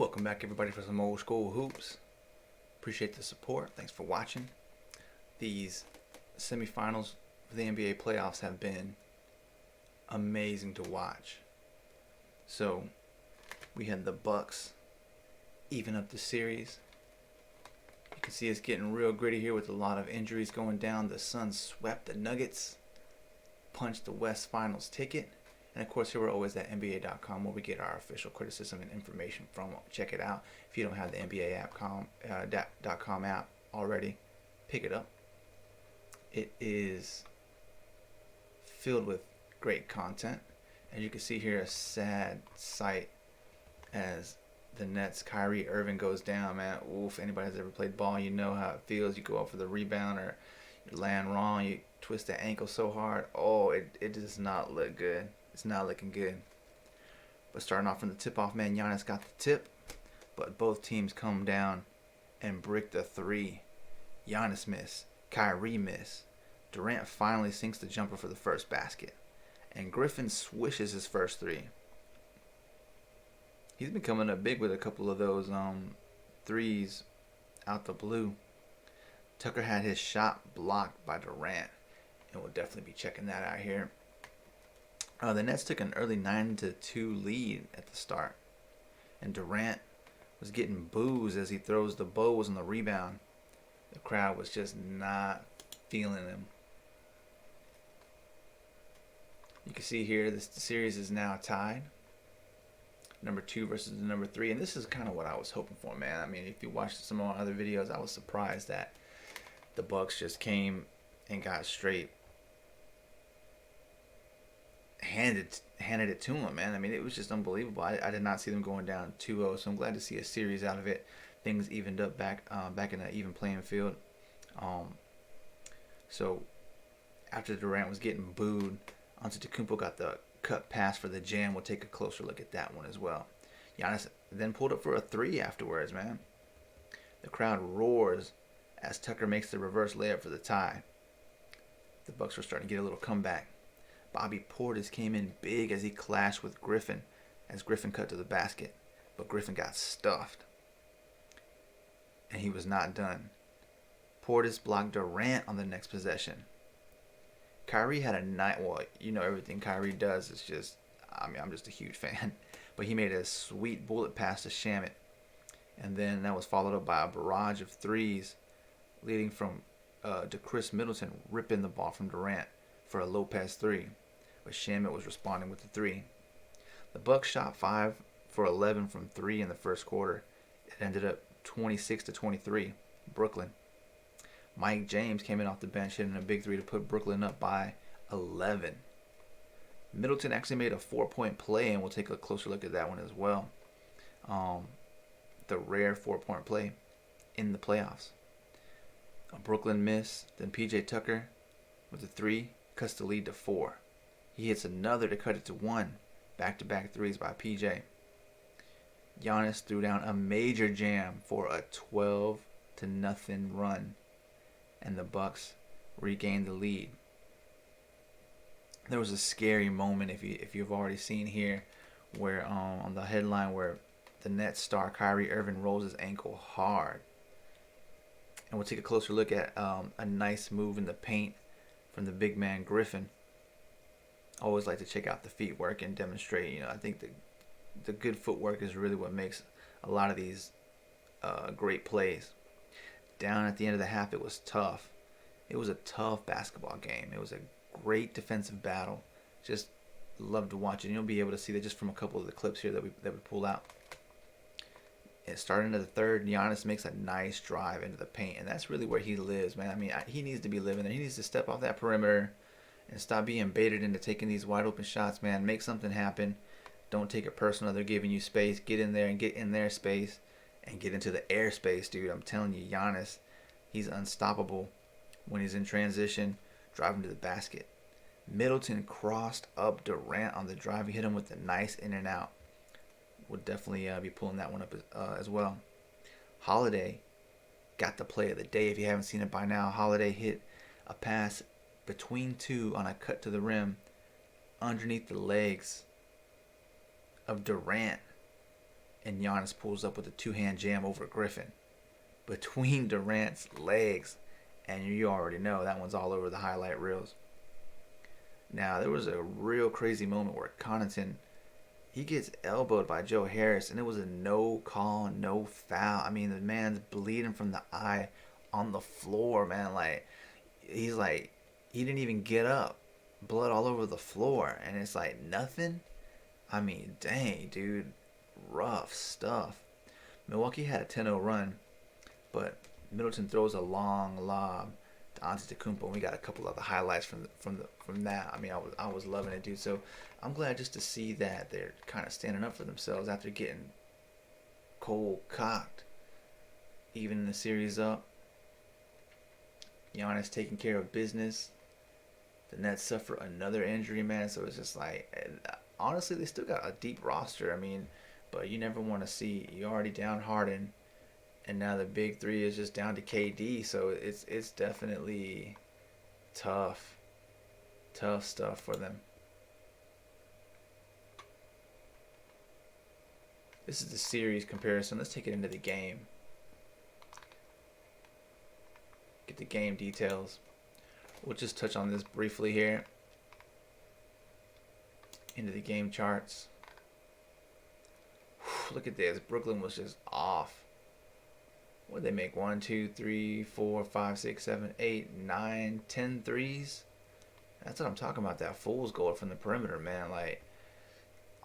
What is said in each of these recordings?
Welcome back, everybody, for some old school hoops. Appreciate the support. Thanks for watching. These semifinals for the NBA playoffs have been amazing to watch. So we had the Bucks even up the series. You can see it's getting real gritty here with a lot of injuries going down. The Suns swept the Nuggets, punched the West Finals ticket. And of course, here we're always at NBA.com where we get our official criticism and information from. Check it out. If you don't have the NBA.com app already, pick it up. It is filled with great content. And you can see here a sad sight as the Nets, Kyrie Irving goes down, man. Oof, anybody that's ever played ball, you know how it feels. You go up for the rebound or you land wrong, you twist the ankle so hard. Oh, it does not look good. It's not looking good. But starting off from the tip-off, man, Giannis got the tip. But both teams come down and brick the three. Giannis miss. Kyrie miss. Durant finally sinks the jumper for the first basket. And Griffin swishes his first three. He's been coming up big with a couple of those threes out the blue. Tucker had his shot blocked by Durant. And we'll definitely be checking that out here. The Nets took an early 9-2 lead at the start. And Durant was getting boos as he throws the bows on the rebound. The crowd was just not feeling him. You can see here this series is now tied. Number 2 versus the number 3. And this is kind of what I was hoping for, man. I mean, if you watched some of my other videos, I was surprised that the Bucks just came and got straight handed it to him, man. I mean, it was just unbelievable. I did not see them going down 2-0, so I'm glad to see a series out of it. Things evened up back in an even playing field. So after Durant was getting booed, Antetokounpo got the cut pass for the jam. We'll take a closer look at that one as well. Giannis then pulled up for a 3 afterwards, man. The crowd roars as Tucker makes the reverse layup for the tie. The Bucks were starting to get a little comeback. Bobby Portis came in big as he clashed with Griffin as Griffin cut to the basket. But Griffin got stuffed. And he was not done. Portis blocked Durant on the next possession. Kyrie had a night. Well, you know everything Kyrie does is just, I'm just a huge fan. But he made a sweet bullet pass to Shamet. And then that was followed up by a barrage of threes leading from to Chris Middleton ripping the ball from Durant for a Lopez 3. But Shamet was responding with the 3. The Bucks shot 5 for 11 from 3 in the first quarter. It ended up 26-23, Brooklyn. Mike James came in off the bench hitting a big 3 to put Brooklyn up by 11. Middleton actually made a 4-point play, and we'll take a closer look at that one as well. The rare 4-point play in the playoffs. A Brooklyn miss, then PJ Tucker with a 3 cuts the lead to 4. He hits another to cut it to 1. Back-to-back threes by PJ. Giannis threw down a major jam for a 12-0 run, and the Bucks regained the lead. There was a scary moment if you've already seen here, where on the headline where the Nets star Kyrie Irving rolls his ankle hard. And we'll take a closer look at a nice move in the paint from the big man Griffin. I always like to check out the feet work and demonstrate. I think the good footwork is really what makes a lot of these great plays. Down at the end of the half, it was tough. It was a tough basketball game. It was a great defensive battle. Just love to watch it. And you'll be able to see that just from a couple of the clips here that we pull out. And starting into the third, Giannis makes a nice drive into the paint, and that's really where he lives, man. I mean, he needs to be living there. He needs to step off that perimeter and stop being baited into taking these wide open shots, man. Make something happen. Don't take it personal. They're giving you space. Get in there and get in their space and get into the airspace, dude. I'm telling you, Giannis, he's unstoppable when he's in transition, driving to the basket. Middleton crossed up Durant on the drive. He hit him with a nice in and out. We'll definitely be pulling that one up as well. Holiday got the play of the day. If you haven't seen it by now, Holiday hit a pass between 2 on a cut to the rim underneath the legs of Durant and Giannis pulls up with a two-hand jam over Griffin between Durant's legs, and you already know that one's all over the highlight reels. Now there was a real crazy moment where Connaughton, he gets elbowed by Joe Harris, and it was a no call, no foul. I mean, the man's bleeding from the eye on the floor, man. Like, he's like, he didn't even get up. Blood all over the floor, and it's like nothing. I mean, dang, dude, rough stuff. Milwaukee had a 10-0 run, but Middleton throws a long lob to Antetokounmpo, and we got a couple of the highlights from that. I mean, I was loving it, dude. So I'm glad just to see that they're kind of standing up for themselves after getting cold cocked, even the series up. Giannis taking care of business. The Nets suffer another injury, man. So it's just like, honestly, they still got a deep roster. I mean, but you never want to see, you already down Harden, and now the big three is just down to KD. So it's definitely tough stuff for them. This is the series comparison. Let's take it into the game. Get the game details. We'll just touch on this briefly here. Into the game charts. Look at this. Brooklyn was just off. What did they make? 1, 2, 3, 4, 5, 6, 7, 8, 9, 10 threes? That's what I'm talking about. That fool's goal from the perimeter, man. Like,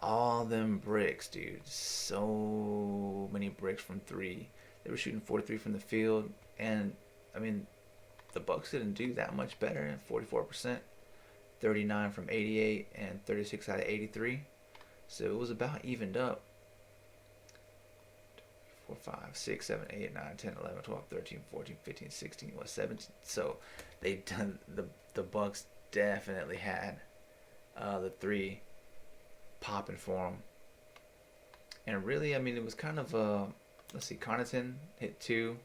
all them bricks, dude. So many bricks from three. They were shooting 43 from the field. And, I mean, the Bucks didn't do that much better. 44%. 39 from 88 and 36 out of 83. So it was about evened up. 4, 5, 6, 7, 8, 9, 10, 11, 12, 13, 14, 15, 16, 17. So they done the Bucks definitely had the three popping for them. And really, I mean, it was kind of let's see, Connaughton hit 2,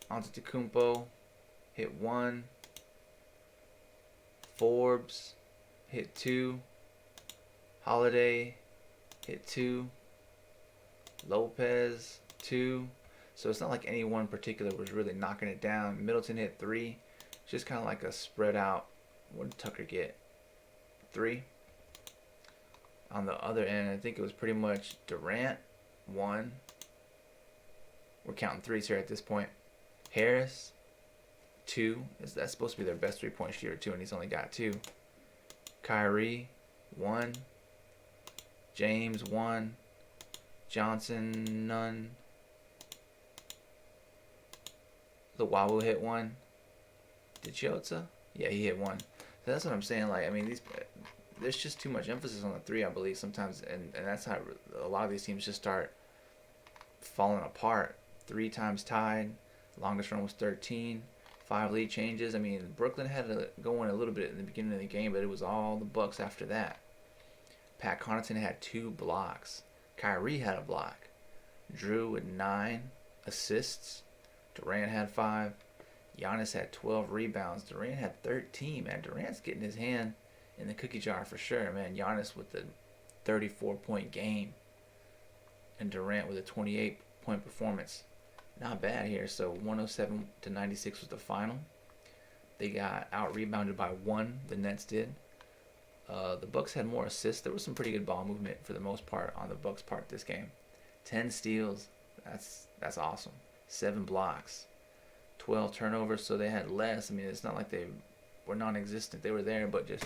Antetokounmpo hit 1, Forbes hit 2, Holiday hit 2, Lopez 2. So it's not like any one particular was really knocking it down. Middleton hit 3. Just kind of like a spread out. What did Tucker get? 3. On the other end, I think it was pretty much Durant 1. We're counting threes here at this point. Harris 2. That's supposed to be their best 3-point shooter too, and he's only got 2. Kyrie 1. James 1. Johnson none. The Wawu hit 1. Did Chota? Yeah, he hit 1. So that's what I'm saying. Like, I mean, there's just too much emphasis on the 3, I believe, sometimes, and that's how a lot of these teams just start falling apart. 3 times tied. Longest run was 13. 5 lead changes. I mean, Brooklyn had to go in a little bit in the beginning of the game, but it was all the Bucks after that. Pat Connaughton had 2 blocks. Kyrie had a block. Drew with 9 assists. Durant had 5. Giannis had 12 rebounds. Durant had 13, man. Durant's getting his hand in the cookie jar for sure, man. Giannis with the 34-point game. And Durant with a 28-point performance. Not bad here. So 107-96 was the final. They got out-rebounded by 1, the Nets did. The Bucks had more assists. There was some pretty good ball movement for the most part on the Bucks' part this game. 10 steals. That's awesome. 7 blocks. 12 turnovers, so they had less. I mean, it's not like they were non-existent. They were there, but just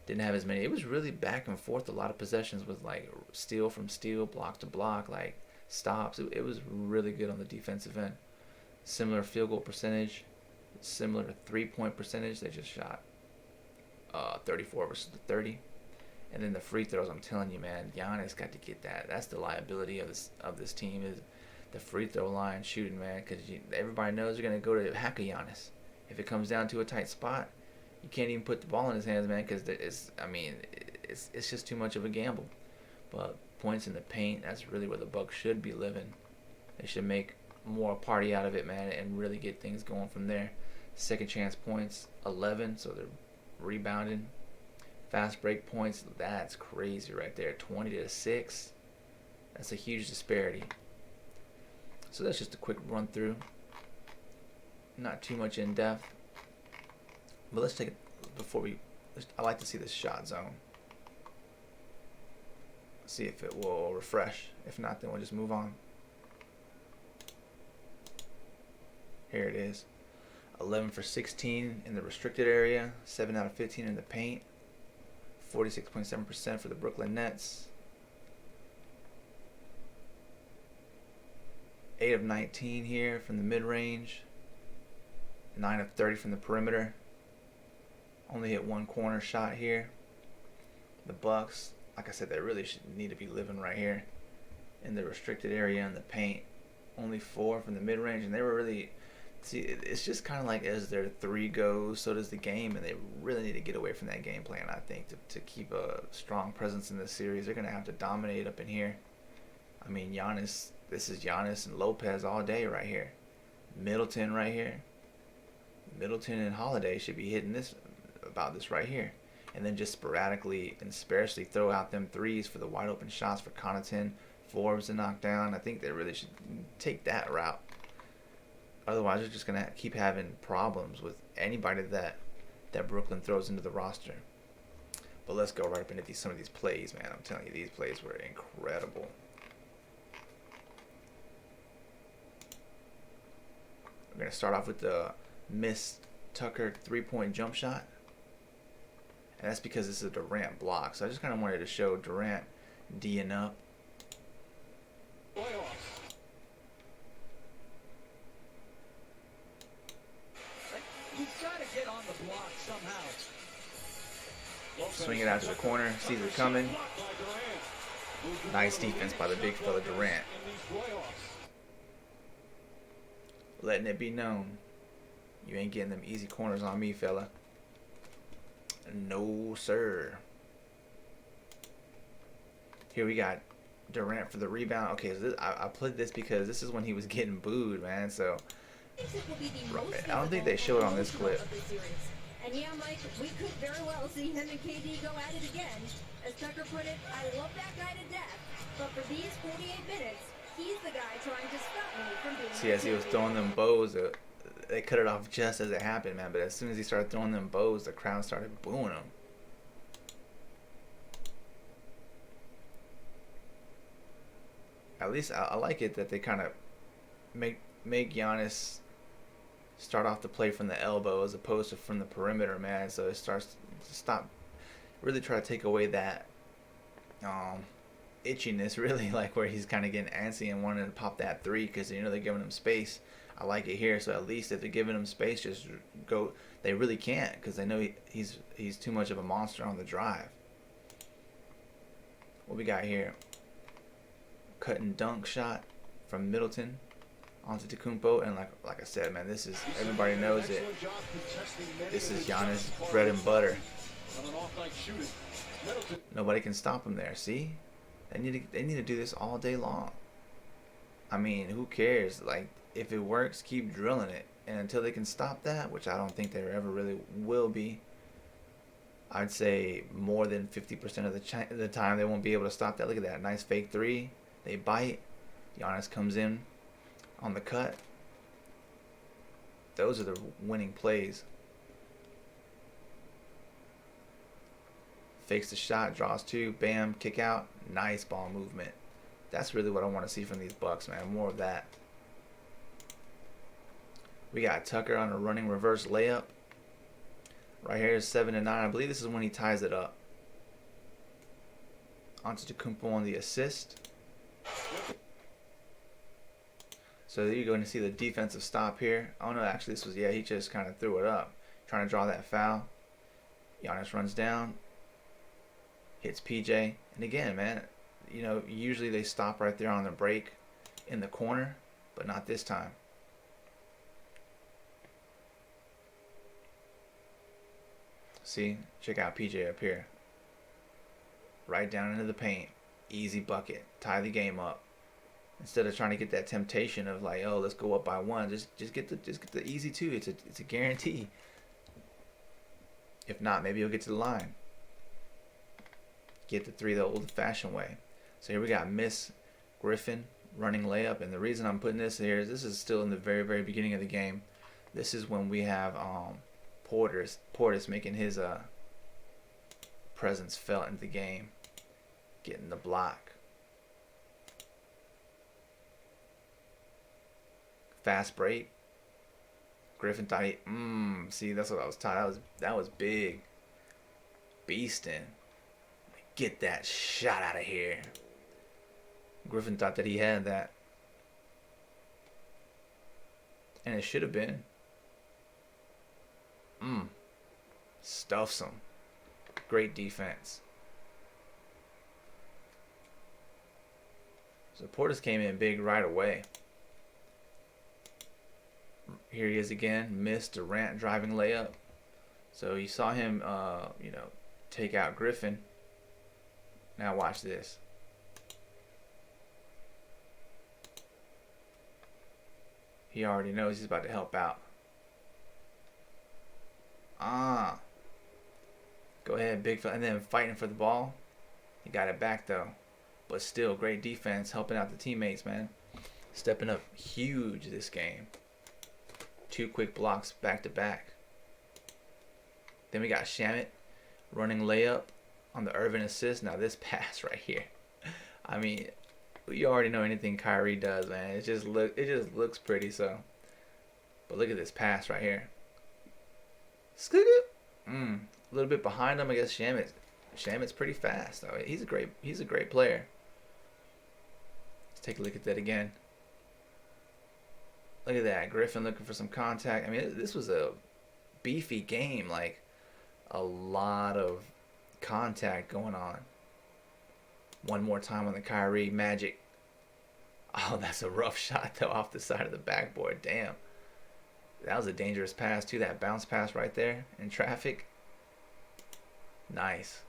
didn't have as many. It was really back and forth. A lot of possessions with, like, steal from steal, block to block, like, stops. It was really good on the defensive end. Similar field goal percentage. Similar to 3-point percentage. They just shot 34 versus the 30. And then the free throws, I'm telling you, man, Giannis got to get that. That's the liability of this team, is the free throw line shooting, man, because everybody knows they're going to go to hack a Giannis. If it comes down to a tight spot, you can't even put the ball in his hands, man, because it's just too much of a gamble. But points in the paint, that's really where the Bucks should be living. They should make more a party out of it, man, and really get things going from there. Second chance points, 11, so they're rebounding. Fast break points, that's crazy right there. 20-6. That's a huge disparity. So that's just a quick run through. Not too much in depth. But let's take it before we. I like to see this shot zone. See if it will refresh. If not, then we'll just move on. Here it is. 11 for 16 in the restricted area. 7 out of 15 in the paint. 46.7% for the Brooklyn Nets. 8 of 19 here from the mid-range. 9 of 30 from the perimeter. Only hit one corner shot here. The Bucks, like I said, they really should need to be living right here in the restricted area in the paint. Only 4 from the mid-range, and they were really, see, it's just kind of like as their 3 goes, so does the game, and they really need to get away from that game plan, I think, to keep a strong presence in this series. They're going to have to dominate up in here. I mean, Giannis, this is Giannis and Lopez all day right here. Middleton right here. Middleton and Holiday should be hitting this right here. And then just sporadically and sparsely throw out them threes for the wide open shots for Connaughton, Forbes to knock down. I think they really should take that route. Otherwise, they're just going to keep having problems with anybody that Brooklyn throws into the roster. But let's go right up into some of these plays, man. I'm telling you, these plays were incredible. We're going to start off with the missed Tucker three-point jump shot. And that's because this is a Durant block. So I just kind of wanted to show Durant D'ing up. He's got to get on the block somehow. Swing it out to the corner. Sees it coming. Nice defense by the big fella Durant. Letting it be known, you ain't getting them easy corners on me, fella. No, sir. Here we got Durant for the rebound. Okay, so I played this because this is when he was getting booed, man. So I don't think they showed on this clip. And yeah, Mike, we could very well see him and KD go at it again. As Tucker put it, I love that guy to death. But for these 48 minutes, he's the guy trying to stop me from being. See, as he was throwing them bows, they cut it off just as it happened, man. But as soon as he started throwing them bows, the crowd started booing him. At least I like it that they kind of make Giannis start off the play from the elbow as opposed to from the perimeter, man. So it starts to stop, really try to take away that itchiness, really, like where he's kind of getting antsy and wanting to pop that three because they're giving him space. I like it here. So at least if they're giving him space, just go. They really can't because they know he's too much of a monster on the drive. What we got here? Cut and dunk shot from Middleton onto Antetokounpo, and like I said, man, this is, everybody knows it. This is Giannis' bread and butter. Nobody can stop him there. See, they need to do this all day long. I mean, who cares? Like, if it works, keep drilling it, and until they can stop that, which I don't think they ever really will be. I'd say more than 50% of the time they won't be able to stop that. Look at that nice fake three. They bite. Giannis comes in on the cut. Those are the winning plays. Fakes the shot, draws two, bam, kick out. Nice ball movement. That's really what I want to see from these Bucks, man. More of that. We got Tucker on a running reverse layup. Right here is 7-9. I believe this is when he ties it up. Antetokounpo on the assist. So you're going to see the defensive stop here. Oh no, actually this was, yeah, he just kind of threw it up. Trying to draw that foul. Giannis runs down. Hits PJ. And again, man, usually they stop right there on the break in the corner, but not this time. See, check out PJ up here. Right down into the paint. Easy bucket. Tie the game up. Instead of trying to get that temptation of like, oh, let's go up by one, just get the easy two. It's a guarantee. If not, maybe you'll get to the line. Get the three the old-fashioned way. So here we got miss Griffin running layup, and the reason I'm putting this here is this is still in the very, very beginning of the game. This is when we have Portis making his presence felt in the game, getting the block. Fast break. Griffin thought he, see, that's what I was taught. That was big. Beasting. Get that shot out of here. Griffin thought that he had that. And it should have been. Stuffs him. Great defense. So Portis came in big right away. Here he is again. Missed Durant driving layup. So you saw him, take out Griffin. Now watch this. He already knows he's about to help out. Go ahead, big fella. And then fighting for the ball. He got it back though. But still, great defense, helping out the teammates, man. Stepping up huge this game. 2 quick blocks back to back. Then we got Shamet running layup on the Irvin assist. Now this pass right here. I mean, you already know anything Kyrie does, man. It just looks pretty. So, but look at this pass right here. A little bit behind him, I guess. Shamet's pretty fast though. He's a great player. Let's take a look at that again. Look at that. Griffin looking for some contact. I mean, this was a beefy game. Like, a lot of contact going on. One more time on the Kyrie Magic. Oh, that's a rough shot, though, off the side of the backboard. Damn. That was a dangerous pass, too. That bounce pass right there in traffic. Nice.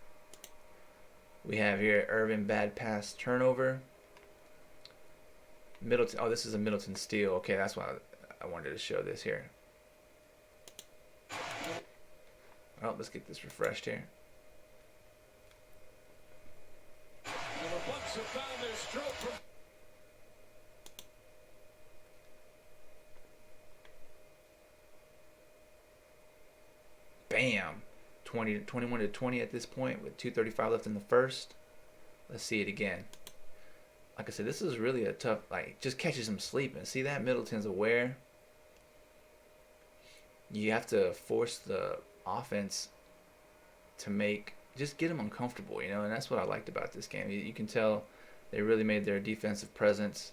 We have here Irvin bad pass turnover. Middleton. Oh, this is a Middleton steal. Okay, that's why I wanted to show this here. Oh, let's get this refreshed here. Bam. 21-20 at this point with 2:35 left in the first. Let's see it again. Like I said, this is really a tough, like, just catches him sleeping. See that? Middleton's aware. You have to force the offense to just get him uncomfortable, and that's what I liked about this game. You can tell they really made their defensive presence.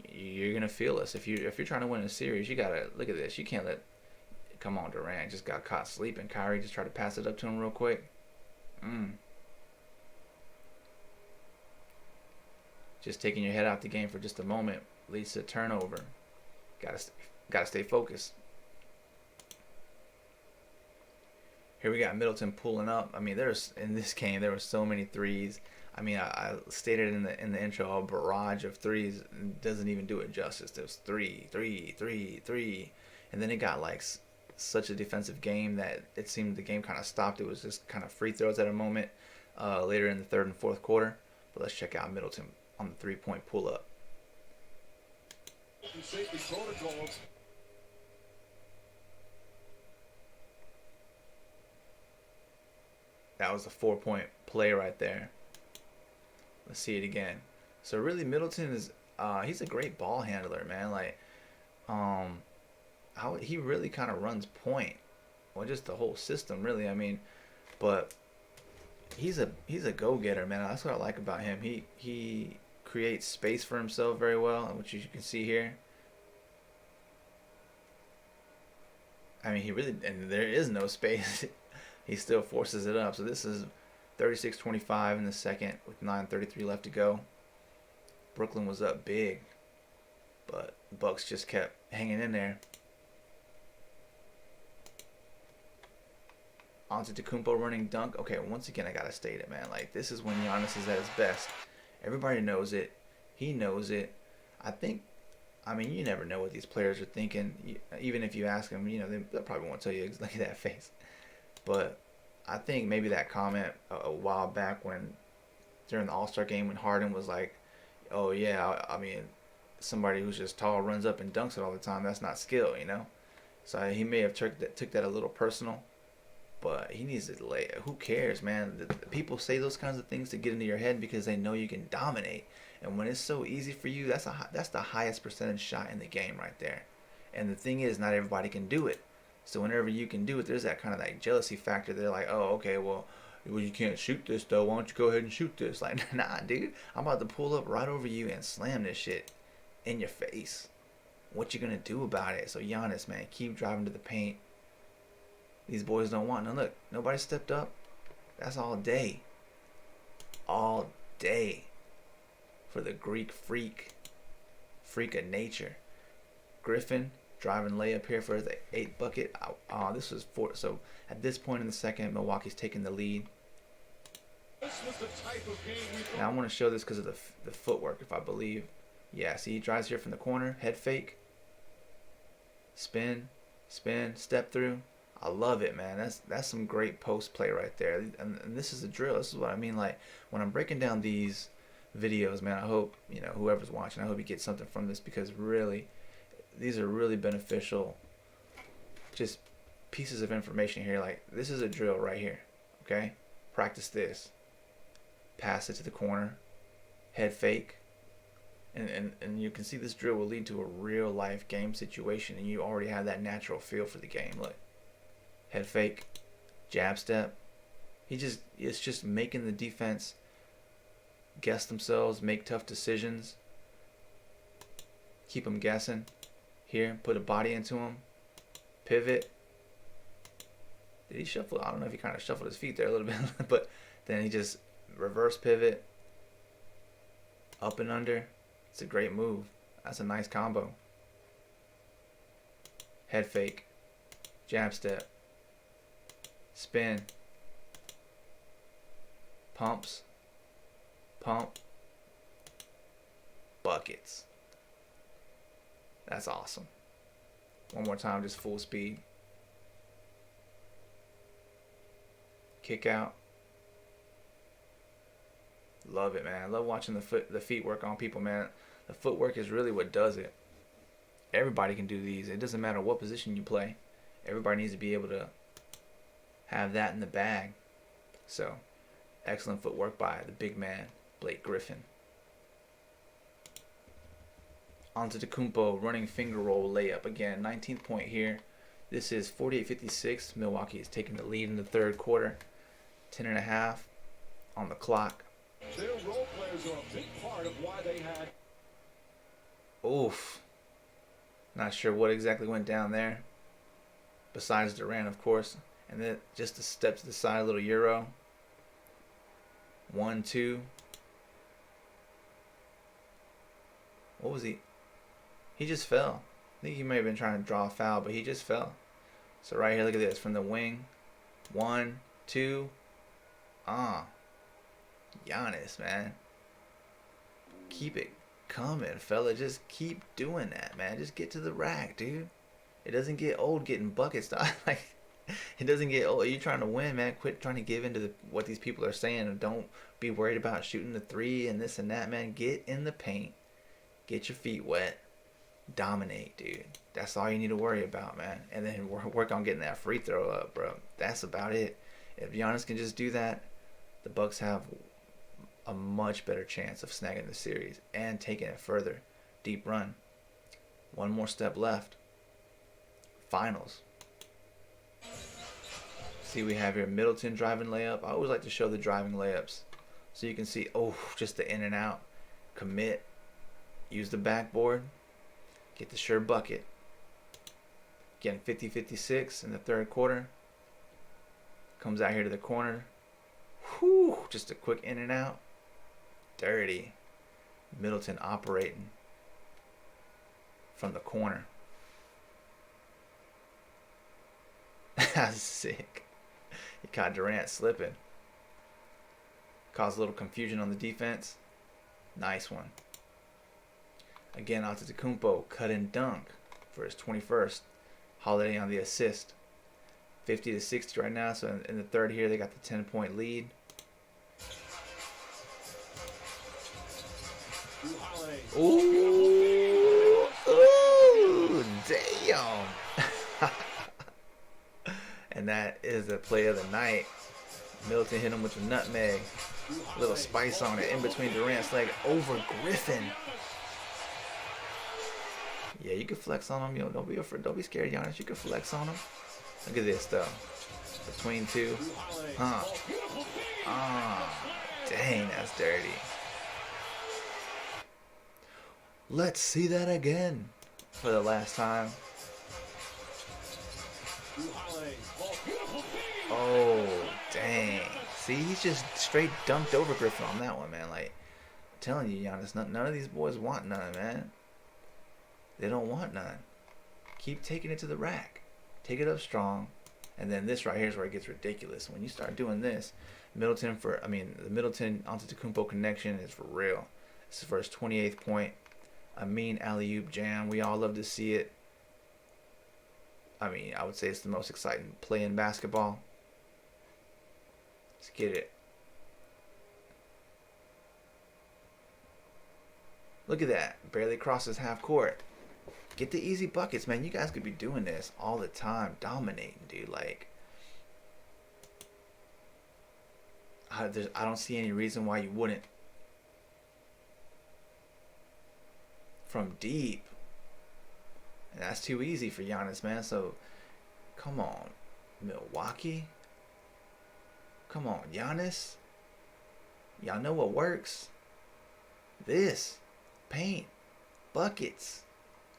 You're going to feel us. If you're trying to win a series, you got to, look at this. You can't come on, Durant just got caught sleeping. Kyrie just tried to pass it up to him real quick. Just taking your head out the game for just a moment leads to a turnover. Gotta stay focused. Here we got Middleton pulling up. I mean, in this game there were so many threes. I mean, I stated in the intro, a barrage of threes. Doesn't even do it justice. There was three, and then it got like such a defensive game that it seemed the game kind of stopped. It was just kind of free throws at a moment later in the third and fourth quarter. But let's check out Middleton on the 3-point pull-up. Safety protocols. That was a 4-point play right there. Let's see it again. So really, Middleton is he's a great ball handler, man. Like, he really kind of runs point, well, just the whole system, really. I mean, but he's a go-getter, man. That's what I like about him. He creates space for himself very well, which you can see here. I mean, and there is no space. He still forces it up. So this is 36-25 in the second with 9:33 left to go. Brooklyn was up big, but the Bucks just kept hanging in there. Antetokounpo running dunk. Okay, once again, I gotta state it, man. Like, this is when Giannis is at his best. Everybody knows it. He knows it. I mean, you never know what these players are thinking. Even if you ask them, they probably won't tell you. Look at that face. But I think maybe that comment a while back during the All-Star game when Harden was like, Oh yeah, I mean, somebody who's just tall runs up and dunks it all the time. That's not skill, you know. So he may have took that a little personal, but he needs to lay. Who cares, man? The people say those kinds of things to get into your head because they know you can dominate. And when it's so easy for you, that's the highest percentage shot in the game right there. And the thing is, not everybody can do it. So whenever you can do it, there's that kind of like jealousy factor. They're like, oh, okay, well, you can't shoot this though. Why don't you go ahead and shoot this? Like, nah, dude, I'm about to pull up right over you and slam this shit in your face. What you gonna do about it? So Giannis, man, keep driving to the paint. These boys don't want. Now look, nobody stepped up. That's all day for the Greek freak of nature. Griffin driving layup here for the 8 bucket. This was 4. So at this point in the second, Milwaukee's taking the lead. Now I want to show this because of the footwork, if I believe. Yeah, see, he drives here from the corner, head fake, spin, step through. I love it, man. That's some great post play right there. And this is a drill. This is what I mean. Like when I'm breaking down these videos, man, I hope whoever's watching, I hope you get something from this because really, these are really beneficial. Just pieces of information here. Like this is a drill right here. Okay, practice this. Pass it to the corner, head fake. And you can see this drill will lead to a real life game situation, and you already have that natural feel for the game. Look, head fake, jab step. It's just making the defense guess themselves, make tough decisions, keep them guessing. Here, put a body into him, pivot. Did he shuffle? I don't know if he kind of shuffled his feet there a little bit, but then he just reverse pivot, up and under. It's a great move. That's a nice combo. Head fake, jab step, spin, pumps, pump, buckets. That's awesome. One more time, just full speed. Kick out. Love it, man. I love watching the feet work on people, man. The footwork is really what does it. Everybody can do these. It doesn't matter what position you play. Everybody needs to be able to have that in the bag. So, excellent footwork by the big man, Blake Griffin. Antetokounpo running finger roll layup. Again, 19th point here. This is 48-56. Milwaukee is taking the lead in the third quarter. 10.5 on the clock. Their role players are a big part of why they had. Oof. Not sure what exactly went down there. Besides Durant, of course. And then just a step to the side, a little Euro. 1, 2. What was he? He just fell. I think he may have been trying to draw a foul, but he just fell. So right here, look at this. From the wing. 1, 2. Giannis, man. Keep it coming, fella. Just keep doing that, man. Just get to the rack, dude. It doesn't get old getting buckets. Like, it doesn't get old. You're trying to win, man. Quit trying to give into what these people are saying. And don't be worried about shooting the 3 and this and that, man. Get in the paint. Get your feet wet. Dominate, dude. That's all you need to worry about, man. And then work on getting that free throw up, bro. That's about it. If Giannis can just do that, the Bucks have a much better chance of snagging the series and taking it further. Deep run. One more step left. Finals. See, we have here Middleton driving layup. I always like to show the driving layups so you can see, just the in and out. Commit. Use the backboard. Get the sure bucket. Again, 50-56 in the third quarter. Comes out here to the corner. Whew, just a quick in and out. Dirty. Middleton operating from the corner. That's sick. He caught Durant slipping. Caused a little confusion on the defense. Nice one. Again, Antetokounpo cut and dunk for his 21st. Holiday on the assist. 50-60 right now. So in the third here, they got the 10-point lead. Ooh, ooh, damn. And that is the play of the night. Middleton hit him with the nutmeg. A little spice on it in between Durant's leg over Griffin. Yeah, you can flex on him. You know, don't be afraid. Don't be scared, Giannis. You can flex on him. Look at this, though. Between two. Huh. Dang, that's dirty. Let's see that again for the last time. Oh, dang. See, he's just straight dunked over Griffin on that one, man. Like, I'm telling you, Giannis, none of these boys want none, man. They don't want none. Keep taking it to the rack. Take it up strong. And then this right here is where it gets ridiculous. When you start doing this, the Middleton Antetokounpo connection is for real. This is for his 28th point. A mean alley-oop jam. We all love to see it. I mean, I would say it's the most exciting play in basketball. Let's get it. Look at that. Barely crosses half court. Get the easy buckets, man. You guys could be doing this all the time. Dominating, dude. Like, I don't see any reason why you wouldn't. From deep. And that's too easy for Giannis, man. So, come on. Milwaukee. Come on, Giannis. Y'all know what works. This. Paint. Buckets.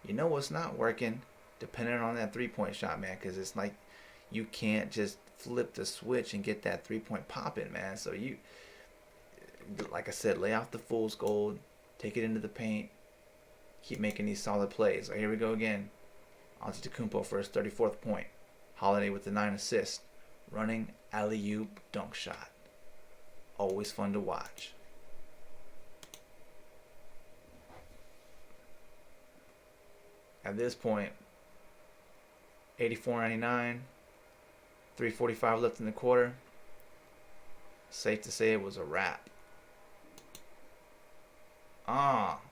You know what's not working? Depending on that three-point shot, man. Because it's like you can't just flip the switch and get that three-point popping, man. So you, like I said, lay off the fool's gold. Take it into the paint. Keep making these solid plays. So here we go again. Antetokounmpo for his 34th point. Holiday with the 9 assists. Running alley-oop dunk shot. Always fun to watch. At this point, 84-99, 3:45 left in the quarter. Safe to say it was a wrap.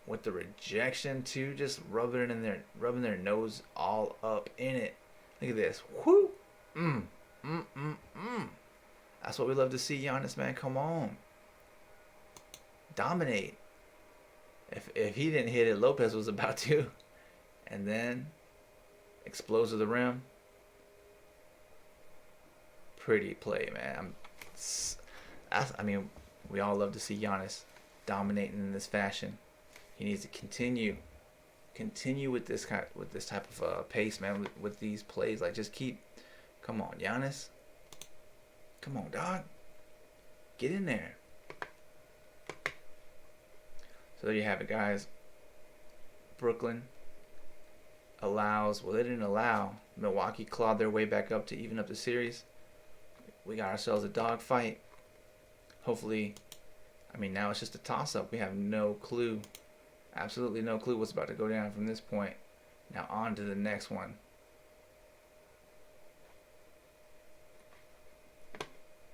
With the rejection too, just rubbing their nose all up in it. Look at this. Whoo! That's what we love to see, Giannis, man. Come on. Dominate. If he didn't hit it, Lopez was about to. And then explodes to the rim. Pretty play, man. I mean, we all love to see Giannis dominating in this fashion. He needs to continue with this type of pace, man. With these plays, like just keep. Come on, Giannis. Come on, dog. Get in there. So there you have it, guys. Brooklyn they didn't allow. Milwaukee clawed their way back up to even up the series. We got ourselves a dogfight. Hopefully, I mean, now it's just a toss-up. We have no clue, absolutely no clue what's about to go down from this point. Now on to the next one.